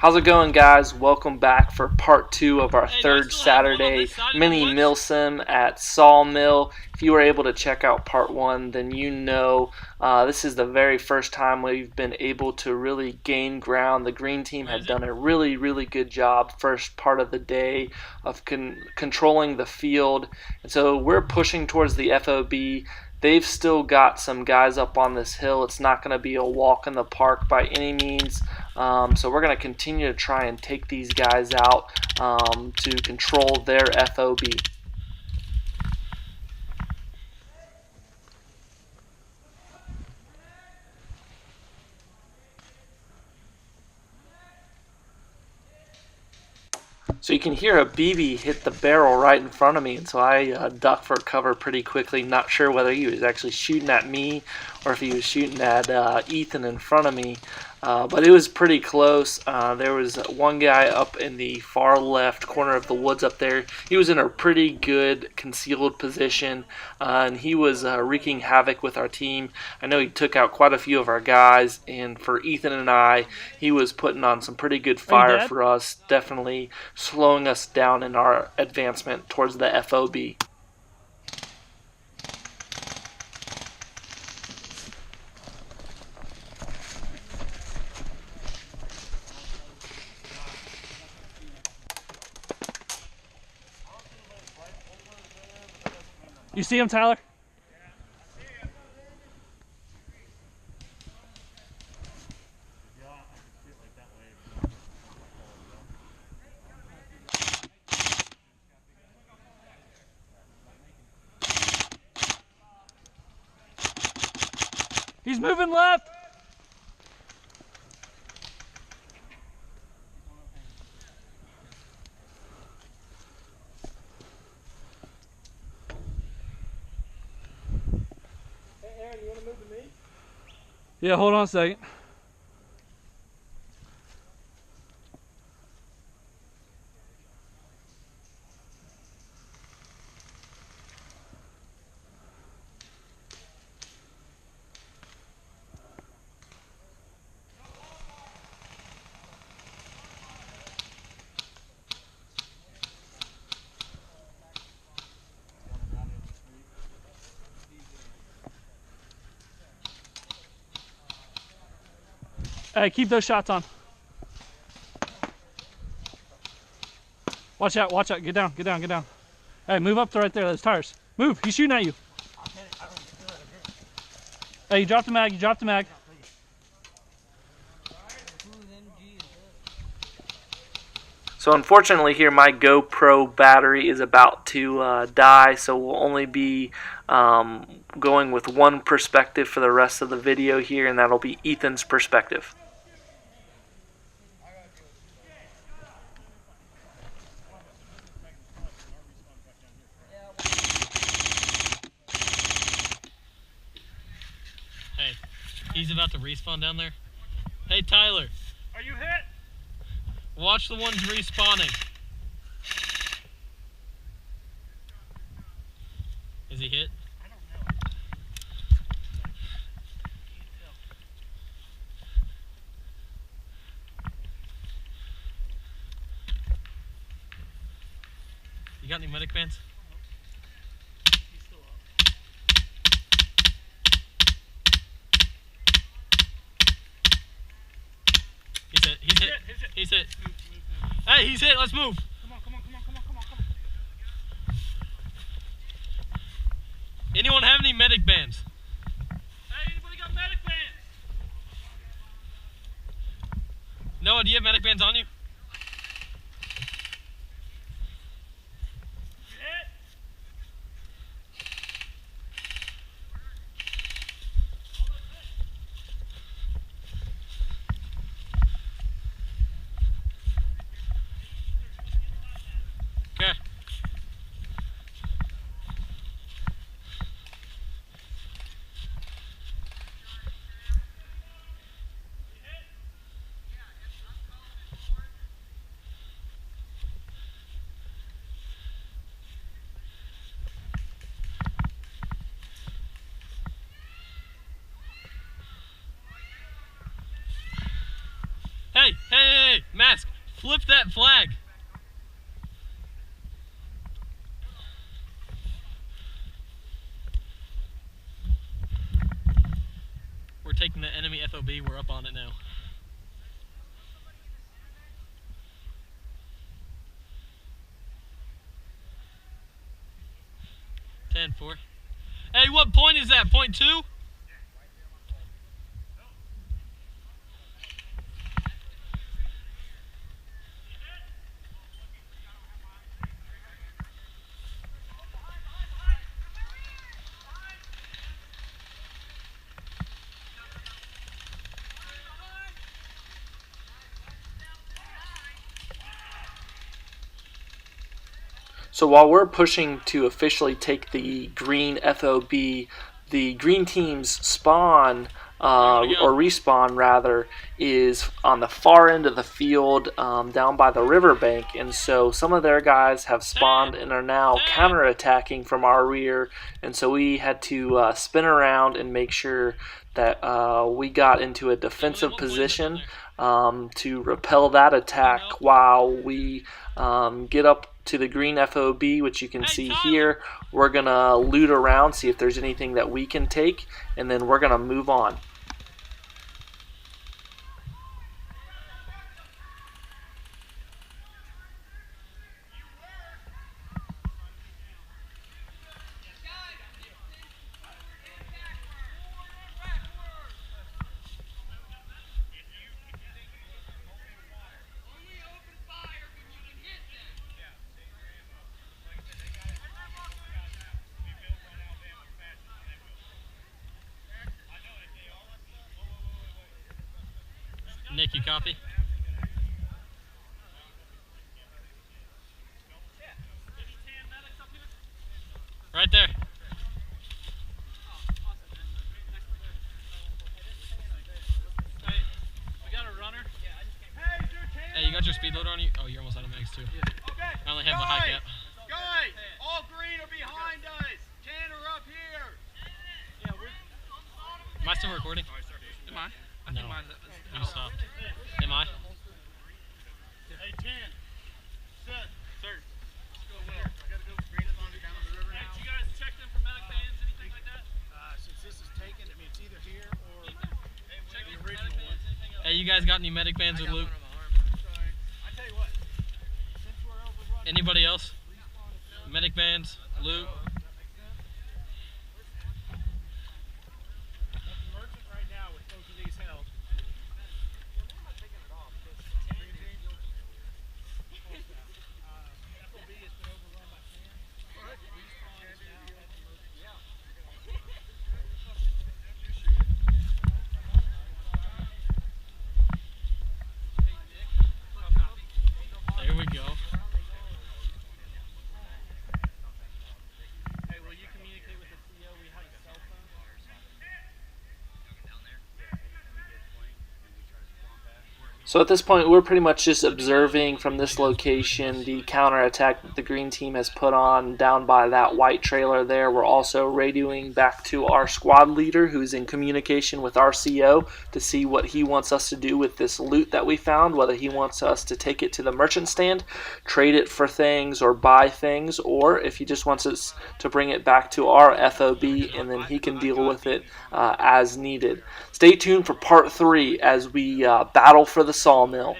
How's it going, guys? Welcome back for part 2 of our third Saturday mini mill sim at Sawmill. If you were able to check out part 1, then you know this is the very first time we've been able to really gain ground. The green team had done a really good job first part of the day of controlling the field, and so we're pushing towards the FOB. They've still got some guys up on this hill. It's not going to be a walk in the park by any means. So we're going to continue to try and take these guys out to control their FOB. So you can hear a BB hit the barrel right in front of me, and so I ducked for cover pretty quickly, not sure whether he was actually shooting at me or if he was shooting at Ethan in front of me. But it was pretty close. There was one guy up in the far left corner of the woods up there. He was in a pretty good concealed position, and he was wreaking havoc with our team. I know he took out quite a few of our guys, and for Ethan and I, he was putting on some pretty good fire for us, definitely slowing us down in our advancement towards the FOB. You see him, Tyler? He's moving left. Aaron, you want to move to me? Yeah, hold on a second. Hey, keep those shots on. Watch out, watch out. Get down, get down, get down. Hey, move up to right there, those tires. Move, he's shooting at you. Hey, you dropped the mag, you dropped the mag. So unfortunately here my GoPro battery is about to die, so we'll only be going with one perspective for the rest of the video here, and that'll be Ethan's perspective. Hey, he's about to respawn down there. Hey Tyler. Are you hit? Watch the ones respawning. Is he hit? I don't know. You got any medic bands? He's still up. He's hit. He's hit. He's hit. Hey, he's hit. Let's move. Come on. Anyone have any medic bands? Hey, anybody got medic bands? Noah, do you have medic bands on you? You hit? Okay. flip that flag. We're taking the enemy FOB. We're up on it now. Ten four. Hey, what point is that? Point 2? So while we're pushing to officially take the green FOB, the green team's spawn, or respawn rather, is on the far end of the field, down by the riverbank, and so some of their guys have spawned and are now counterattacking from our rear, and so we had to spin around and make sure that we got into a defensive position to repel that attack while we get up to the green FOB, which you can see here. We're gonna loot around, see if there's anything that we can take, and then we're gonna move on. Nick, you copy? Right there. Hey, we got a runner. Hey, you got your speed loader on you? Oh, you're almost out of mags too. I only have the high cap. Guys, all green are behind us. Tanner up here. Am I still recording? Am I? I No. think mine You stopped. Am I? Hey, Tan. Sir. Let's go, Will. I gotta go green on down on the river now. Did you guys check them for medic bands, anything like that? Since this is taken, I mean, it's either here or the original one. Hey, you guys got any medic bands or loot? Sorry. I tell you what. Since we're overrunning, Anybody else? Medic bands, loot. merchant right now with both of these held. FOB has been overrun by Tan. Respawn is now at the merchant. There we go. Hey, will you communicate with the CO? We have a cell phone. So at this point, we're pretty much just observing from this location the counterattack that the green team has put on down by that white trailer there. We're also radioing back to our squad leader, who's in communication with our CO, to see what he wants us to do with this loot that we found, whether he wants us to take it to the merchant stand, trade it for things, or buy things, or if he just wants us to bring it back to our FOB, and then he can deal with it as needed. Stay tuned for part 3 as we battle for the Sawmill.